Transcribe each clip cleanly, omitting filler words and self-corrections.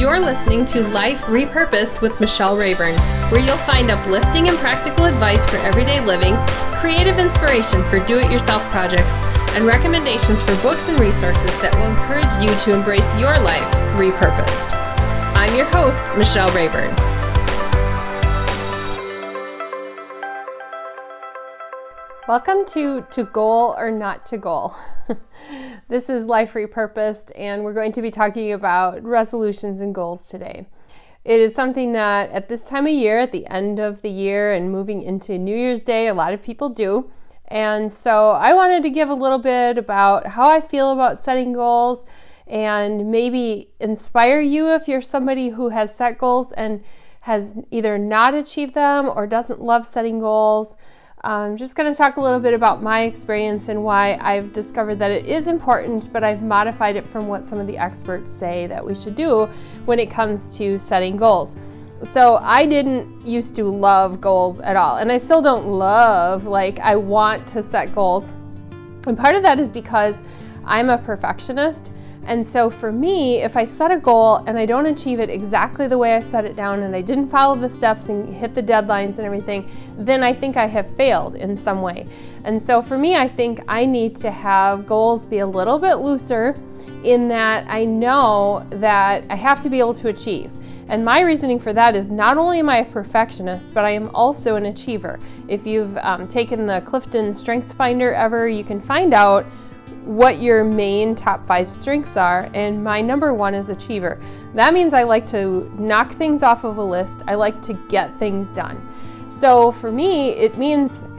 You're listening to Life Repurposed with Michelle Rayburn, where you'll find uplifting and practical advice for everyday living, creative inspiration for do-it-yourself projects, and recommendations for books and resources that will encourage you to embrace your life repurposed. I'm your host, Michelle Rayburn. Welcome to Goal or Not to Goal. This is Life Repurposed, and we're going to be talking about resolutions and goals today. It is something that at this time of year, at the end of the year and moving into New Year's Day, a lot of people do. And so I wanted to give a little bit about how I feel about setting goals and maybe inspire you if you're somebody who has set goals and has either not achieved them or doesn't love setting goals. I'm just going to talk a little bit about my experience and why I've discovered that it is important, but I've modified it from what some of the experts say that we should do when it comes to setting goals. So I didn't used to love goals at all, and I still don't love, I want to set goals. And part of that is because I'm a perfectionist. And so for me, if I set a goal and I don't achieve it exactly the way I set it down and I didn't follow the steps and hit the deadlines and everything, then I think I have failed in some way. And so for me, I think I need to have goals be a little bit looser in that I know that I have to be able to achieve. And my reasoning for that is not only am I a perfectionist, but I am also an achiever. If you've taken the Clifton Strengths Finder ever, you can find out what your main top 5 strengths are, and my number 1 is achiever. That means I like to knock things off of a list. I like to get things done. So for me, it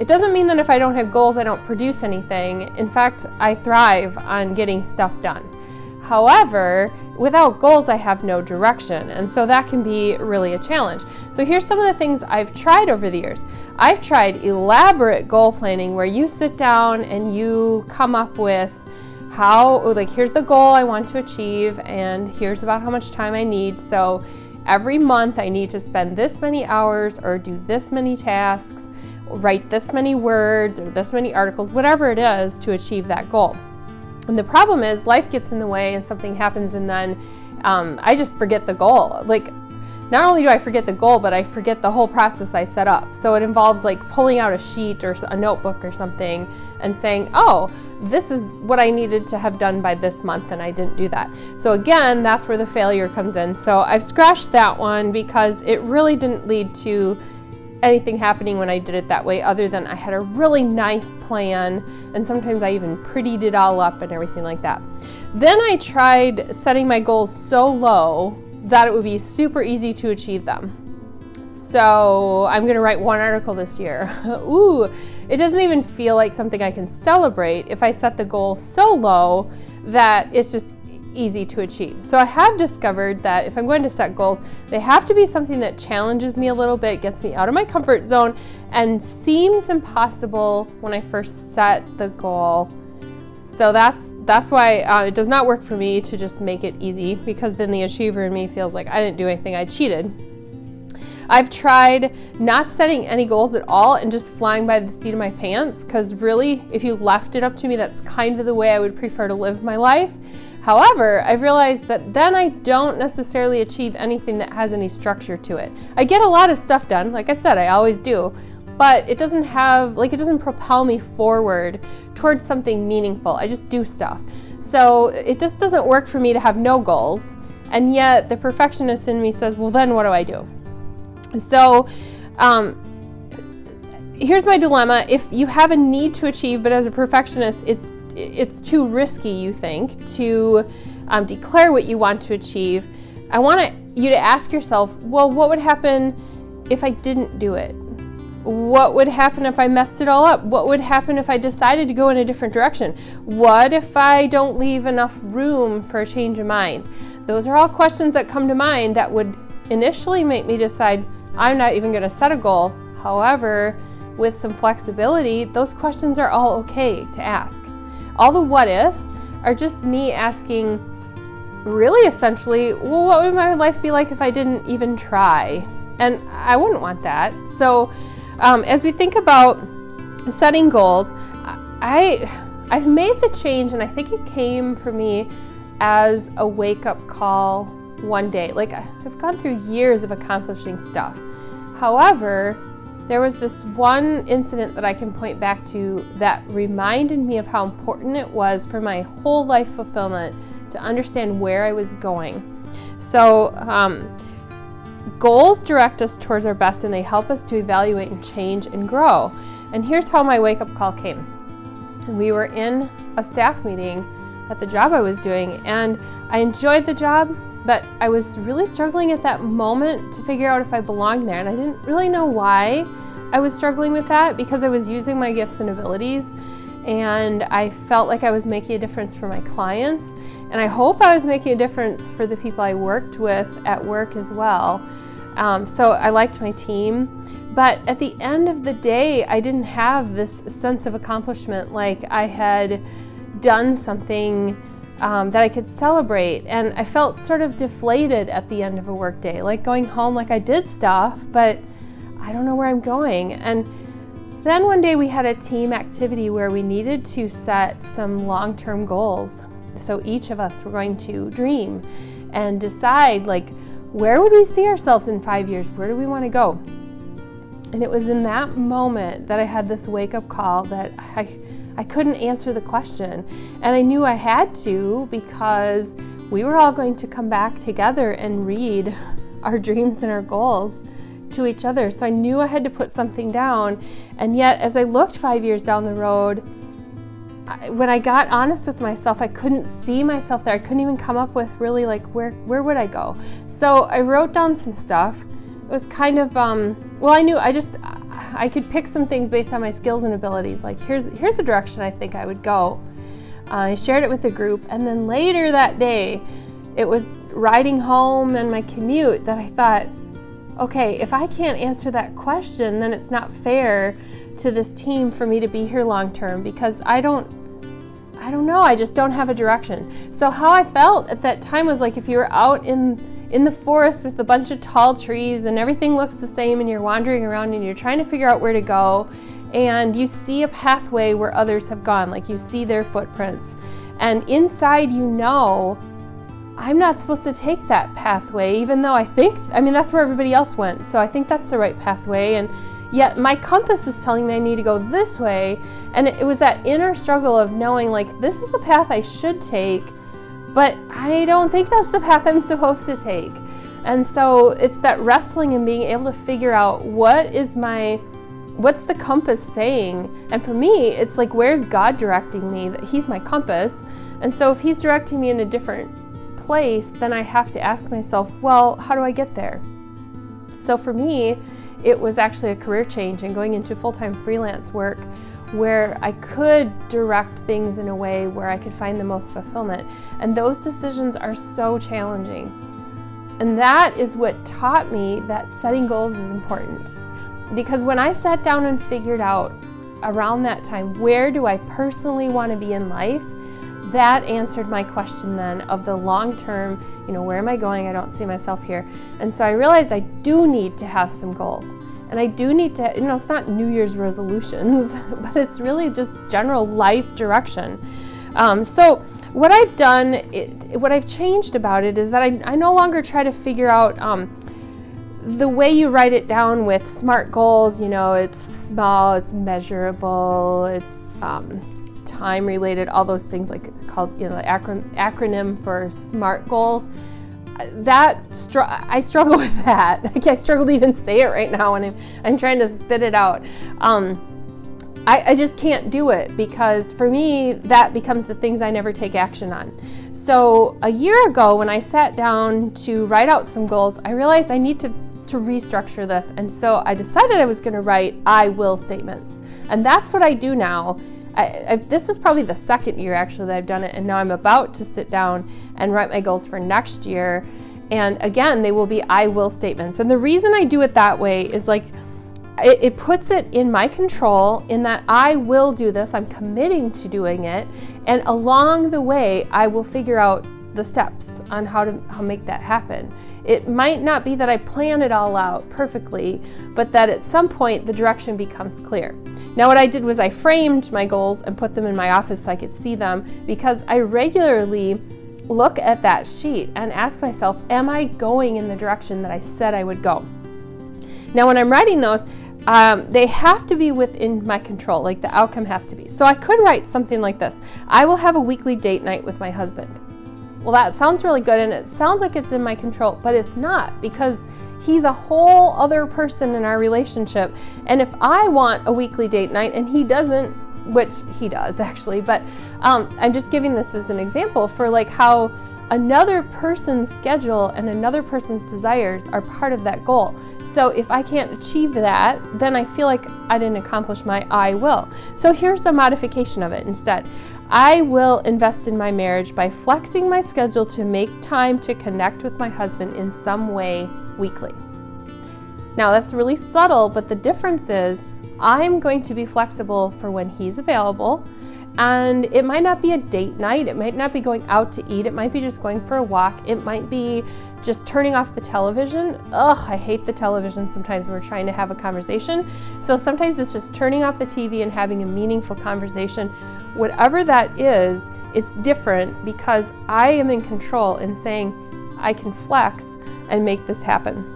doesn't mean that if I don't have goals, I don't produce anything. In fact, I thrive on getting stuff done. However, without goals, I have no direction, and so that can be really a challenge. So here's some of the things I've tried over the years. I've tried elaborate goal planning where you sit down and you come up with here's the goal I want to achieve, and here's about how much time I need. So every month I need to spend this many hours or do this many tasks, write this many words or this many articles, whatever it is to achieve that goal. And the problem is life gets in the way and something happens, and then I just forget the goal. Not only do I forget the goal, but I forget the whole process I set up. So it involves pulling out a sheet or a notebook or something and saying, oh, this is what I needed to have done by this month, and I didn't do that. So again, that's where the failure comes in. So I've scratched that one because it really didn't lead to anything happening when I did it that way, other than I had a really nice plan, and sometimes I even prettied it all up and everything like that. Then I tried setting my goals so low that it would be super easy to achieve them. So I'm going to write 1 article this year. Ooh, it doesn't even feel like something I can celebrate if I set the goal so low that it's just easy to achieve. So I have discovered that if I'm going to set goals, they have to be something that challenges me a little bit, gets me out of my comfort zone, and seems impossible when I first set the goal. So that's why it does not work for me to just make it easy, because then the achiever in me feels like I didn't do anything, I cheated. I've tried not setting any goals at all and just flying by the seat of my pants, because really, if you left it up to me, that's kind of the way I would prefer to live my life. However, I've realized that then I don't necessarily achieve anything that has any structure to it. I get a lot of stuff done, like I said, I always do, but it doesn't propel me forward towards something meaningful. I just do stuff. So it just doesn't work for me to have no goals, and yet the perfectionist in me says, well, then what do I do? So here's my dilemma. If you have a need to achieve, but as a perfectionist, it's too risky, you think, to declare what you want to achieve. I want you to ask yourself, well, what would happen if I didn't do it? What would happen if I messed it all up? What would happen if I decided to go in a different direction? What if I don't leave enough room for a change of mind? Those are all questions that come to mind that would initially make me decide I'm not even going to set a goal. However, with some flexibility, those questions are all okay to ask. All the what ifs are just me asking, really essentially, well, what would my life be like if I didn't even try? And I wouldn't want that. So as we think about setting goals, I've made the change, and I think it came for me as a wake-up call one day. Like, I've gone through years of accomplishing stuff. However, there was this one incident that I can point back to that reminded me of how important it was for my whole life fulfillment to understand where I was going. So, goals direct us towards our best, and they help us to evaluate and change and grow. And here's how my wake-up call came. We were in a staff meeting at the job I was doing, and I enjoyed the job, but I was really struggling at that moment to figure out if I belonged there. And I didn't really know why I was struggling with that, because I was using my gifts and abilities, and I felt like I was making a difference for my clients, and I hope I was making a difference for the people I worked with at work as well. So I liked my team, but at the end of the day, I didn't have this sense of accomplishment, like I had done something that I could celebrate, and I felt sort of deflated at the end of a work day, like going home, like I did stuff, but I don't know where I'm going. And then one day we had a team activity where we needed to set some long-term goals. So each of us were going to dream and decide, like, where would we see ourselves in 5 years? Where do we want to go? And it was in that moment that I had this wake-up call that I couldn't answer the question. And I knew I had to, because we were all going to come back together and read our dreams and our goals to each other. So I knew I had to put something down. And yet, as I looked 5 years down the road, when I got honest with myself, I couldn't see myself there. I couldn't even come up with really, like, where would I go? So I wrote down some stuff. It was kind of, well, I knew I could pick some things based on my skills and abilities. Like, here's the direction I think I would go. I shared it with the group, and then later that day, it was riding home and my commute that I thought, okay, if I can't answer that question, then it's not fair to this team for me to be here long term, because I don't know, I just don't have a direction. So how I felt at that time was like if you were out in the forest with a bunch of tall trees and everything looks the same, and you're wandering around and you're trying to figure out where to go, and you see a pathway where others have gone, like you see their footprints, and inside I'm not supposed to take that pathway, even though that's where everybody else went, so I think that's the right pathway, and yet my compass is telling me I need to go this way. And it was that inner struggle of knowing, like, this is the path I should take, but I don't think that's the path I'm supposed to take. And so it's that wrestling and being able to figure out what's the compass saying. And for me, it's like, where's God directing me? That He's my compass. And so if He's directing me in a different place, then I have to ask myself, well, how do I get there? So for me, it was actually a career change and going into full-time freelance work where I could direct things in a way where I could find the most fulfillment. And those decisions are so challenging. And that is what taught me that setting goals is important. Because when I sat down and figured out around that time, where do I personally want to be in life? That answered my question then of the long term, where am I going? I don't see myself here. And so I realized I do need to have some goals. And I do need to, it's not New Year's resolutions, but it's really just general life direction. So what I've done, what I've changed about it is that I no longer try to figure out the way you write it down with SMART goals. It's small, it's measurable, it's time related, all those things, like called, the acronym for SMART goals. I struggle with that. I struggle to even say it right now when I'm trying to spit it out. I just can't do it, because for me, that becomes the things I never take action on. So a year ago, when I sat down to write out some goals, I realized I need to restructure this. And so I decided I was going to write I will statements. And that's what I do now. This is probably the second year actually that I've done it, and now I'm about to sit down and write my goals for next year. And again, they will be I will statements. And the reason I do it that way is like, it puts it in my control, in that I will do this, I'm committing to doing it, and along the way I will figure out the steps on how make that happen. It might not be that I plan it all out perfectly, but that at some point the direction becomes clear. Now what I did was I framed my goals and put them in my office so I could see them, because I regularly look at that sheet and ask myself, am I going in the direction that I said I would go? Now, when I'm writing those, they have to be within my control, like the outcome has to be. So I could write something like this: I will have a weekly date night with my husband. Well, that sounds really good, and it sounds like it's in my control, but it's not, because he's a whole other person in our relationship. And if I want a weekly date night and he doesn't, which he does actually, but I'm just giving this as an example for like how another person's schedule and another person's desires are part of that goal. So if I can't achieve that, then I feel like I didn't accomplish my I will. So here's the modification of it instead. I will invest in my marriage by flexing my schedule to make time to connect with my husband in some way weekly. Now that's really subtle, but the difference is I'm going to be flexible for when he's available. And it might not be a date night, it might not be going out to eat, it might be just going for a walk, it might be just turning off the television. Ugh, I hate the television sometimes when we're trying to have a conversation. So sometimes it's just turning off the TV and having a meaningful conversation. Whatever that is, it's different because I am in control in saying I can flex and make this happen.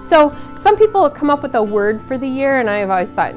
So some people come up with a word for the year, and I've always thought,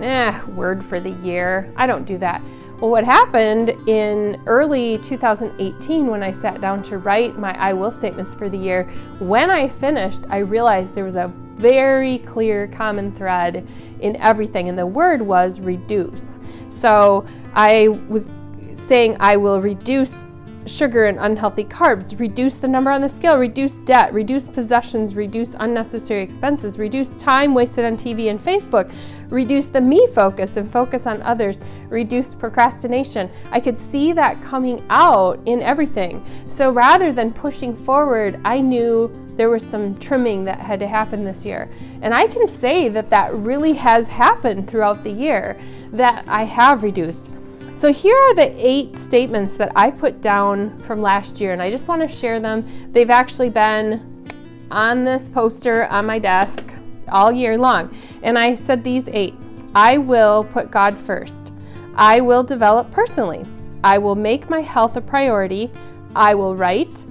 word for the year, I don't do that. Well, what happened in early 2018 when I sat down to write my I will statements for the year, when I finished, I realized there was a very clear common thread in everything, and the word was reduce. So I was saying I will reduce sugar and unhealthy carbs, reduce the number on the scale, reduce debt, reduce possessions, reduce unnecessary expenses, reduce time wasted on TV and Facebook, reduce the me focus and focus on others, reduce procrastination. I could see that coming out in everything. So rather than pushing forward, I knew there was some trimming that had to happen this year. And I can say that that really has happened throughout the year, that I have reduced. So here are the 8 statements that I put down from last year, and I just want to share them. They've actually been on this poster on my desk all year long. And I said these 8. I will put God first. I will develop personally. I will make my health a priority. I will write.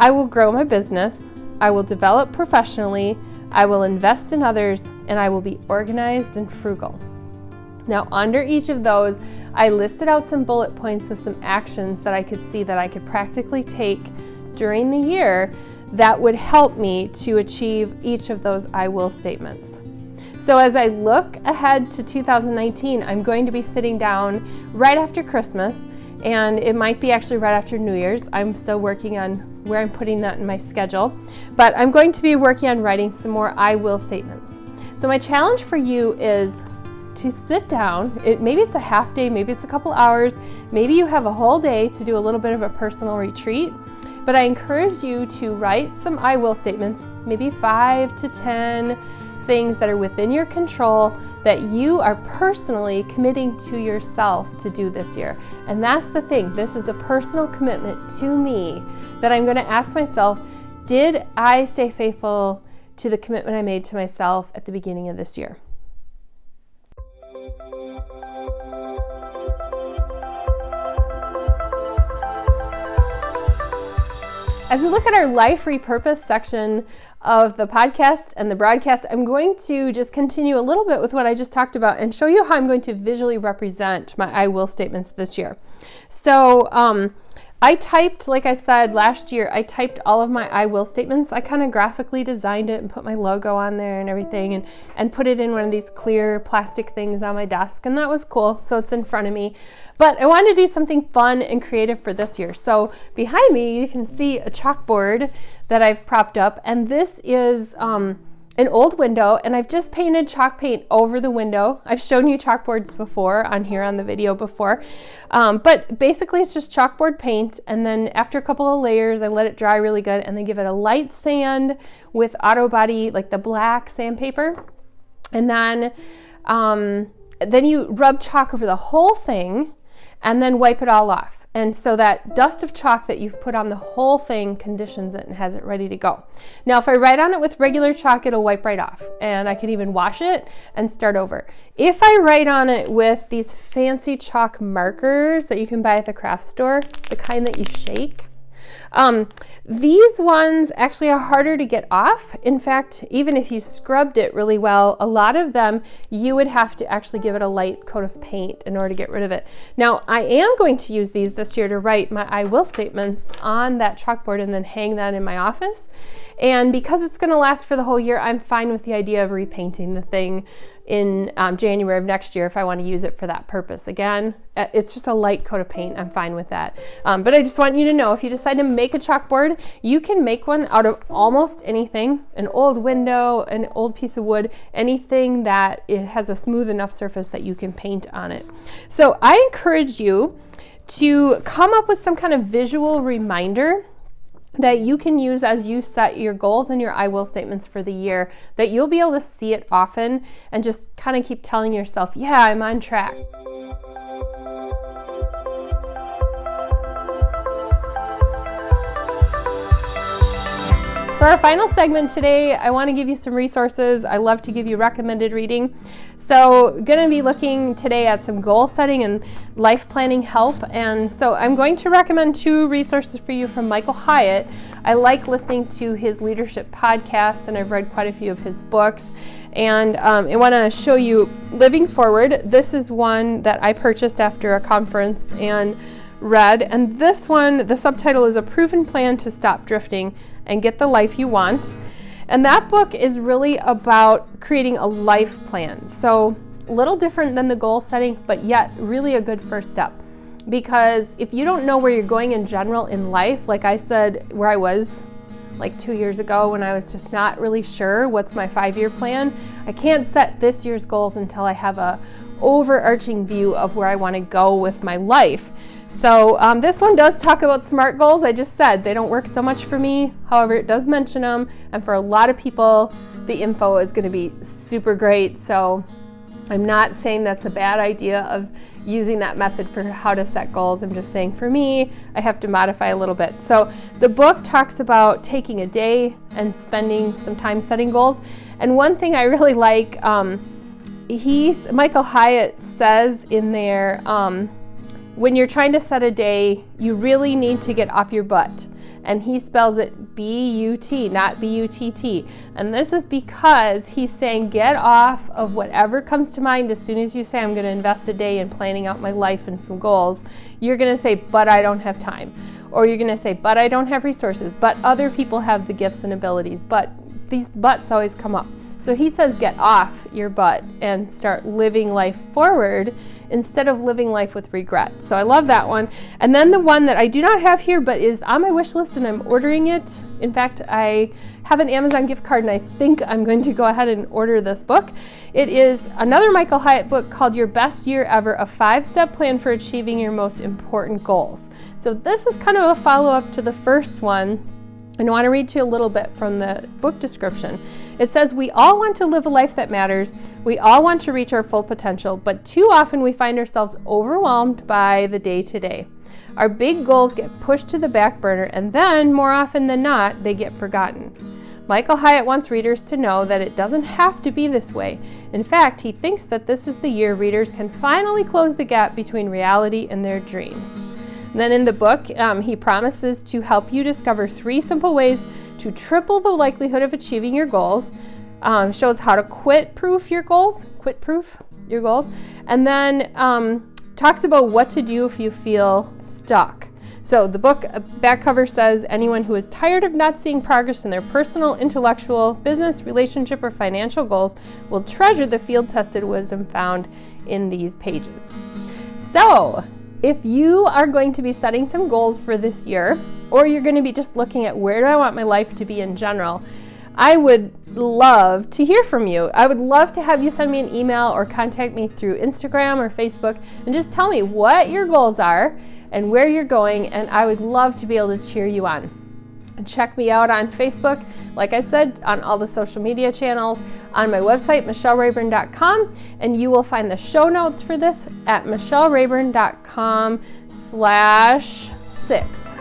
I will grow my business. I will develop professionally. I will invest in others, and I will be organized and frugal. Now, under each of those, I listed out some bullet points with some actions that I could see that I could practically take during the year that would help me to achieve each of those I will statements. So as I look ahead to 2019, I'm going to be sitting down right after Christmas, and it might be actually right after New Year's. I'm still working on where I'm putting that in my schedule, but I'm going to be working on writing some more I will statements. So my challenge for you is to sit down. Maybe it's a half day, maybe it's a couple hours, maybe you have a whole day to do a little bit of a personal retreat, but I encourage you to write some I will statements, maybe 5 to 10 things that are within your control that you are personally committing to yourself to do this year. And that's the thing, this is a personal commitment to me that I'm going to ask myself, did I stay faithful to the commitment I made to myself at the beginning of this year? As we look at our Life Repurpose section of the podcast and the broadcast, I'm going to just continue a little bit with what I just talked about and show you how I'm going to visually represent my I will statements this year. So I typed, like I said, last year, I typed all of my I will statements. I kind of graphically designed it and put my logo on there and everything and put it in one of these clear plastic things on my desk, and that was cool. So it's in front of me. But I wanted to do something fun and creative for this year. So behind me, you can see a chalkboard that I've propped up, and this is an old window, and I've just painted chalk paint over the window. I've shown you chalkboards before on here on the video before, but basically it's just chalkboard paint, and then after a couple of layers I let it dry really good and then give it a light sand with auto body, like the black sandpaper, and then you rub chalk over the whole thing and then wipe it all off. And so that dust of chalk that you've put on the whole thing conditions it and has it ready to go. Now, if I write on it with regular chalk, it'll wipe right off, and I can even wash it and start over. If I write on it with these fancy chalk markers that you can buy at the craft store, the kind that you shake, These ones actually are harder to get off. In fact, even if you scrubbed it really well, a lot of them you would have to actually give it a light coat of paint in order to get rid of it. Now, I am going to use these this year to write my I will statements on that chalkboard and then hang that in my office. And because it's going to last for the whole year, I'm fine with the idea of repainting the thing in January of next year if I want to use it for that purpose. Again, it's just a light coat of paint. I'm fine with that. But I just want you to know, if you decide to make a chalkboard, you can make one out of almost anything, an old window, an old piece of wood, anything that it has a smooth enough surface that you can paint on it. So I encourage you to come up with some kind of visual reminder that you can use as you set your goals and your I will statements for the year, that you'll be able to see it often and just kind of keep telling yourself, yeah, I'm on track. For our final segment today, I want to give you some resources. I love to give you recommended reading. So going to be looking today at some goal setting and life planning help. And so I'm going to recommend 2 resources for you from Michael Hyatt. I like listening to his leadership podcasts, and I've read quite a few of his books. And I want to show you Living Forward. This is one that I purchased after a conference and read. And this one, the subtitle is A Proven Plan to Stop Drifting and Get the Life You Want. And that book is really about creating a life plan. So a little different than the goal setting, but yet really a good first step. Because if you don't know where you're going in general in life, like I said, where I was like 2 years ago when I was just not really sure what's my 5-year plan, I can't set this year's goals until I have a overarching view of where I want to go with my life. So this one does talk about SMART goals. I just said they don't work so much for me. However, it does mention them. And for a lot of people, the info is going to be super great. So I'm not saying that's a bad idea of using that method for how to set goals. I'm just saying for me, I have to modify a little bit. So the book talks about taking a day and spending some time setting goals. And one thing I really like, Michael Hyatt says in there, when you're trying to set a day, you really need to get off your butt. And he spells it B-U-T, not B-U-T-T. And this is because he's saying get off of whatever comes to mind as soon as you say, I'm going to invest a day in planning out my life and some goals. You're going to say, but I don't have time. Or you're going to say, but I don't have resources. But other people have the gifts and abilities. But these buts always come up. So he says get off your butt and start living life forward instead of living life with regret. So I love that one. And then the one that I do not have here but is on my wish list and I'm ordering it. In fact, I have an Amazon gift card and I think I'm going to go ahead and order this book. It is another Michael Hyatt book called Your Best Year Ever, a 5-step plan for achieving your most important goals. So this is kind of a follow-up to the first one. And I want to read to you a little bit from the book description. It says, we all want to live a life that matters. We all want to reach our full potential, but too often we find ourselves overwhelmed by the day-to-day. Our big goals get pushed to the back burner, and then, more often than not, they get forgotten. Michael Hyatt wants readers to know that it doesn't have to be this way. In fact, he thinks that this is the year readers can finally close the gap between reality and their dreams. And then in the book, he promises to help you discover 3 simple ways to triple the likelihood of achieving your goals, shows how to quit-proof your goals, and then talks about what to do if you feel stuck. So the book back cover says, anyone who is tired of not seeing progress in their personal, intellectual, business, relationship, or financial goals will treasure the field-tested wisdom found in these pages. So, if you are going to be setting some goals for this year, or you're going to be just looking at where do I want my life to be in general, I would love to hear from you. I would love to have you send me an email or contact me through Instagram or Facebook and just tell me what your goals are and where you're going, and I would love to be able to cheer you on. And check me out on Facebook, like I said, on all the social media channels, on my website, michellerayburn.com, and you will find the show notes for this at michellerayburn.com/6.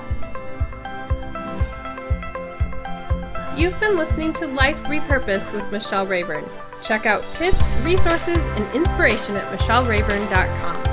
You've been listening to Life Repurposed with Michelle Rayburn. Check out tips, resources, and inspiration at michellerayburn.com.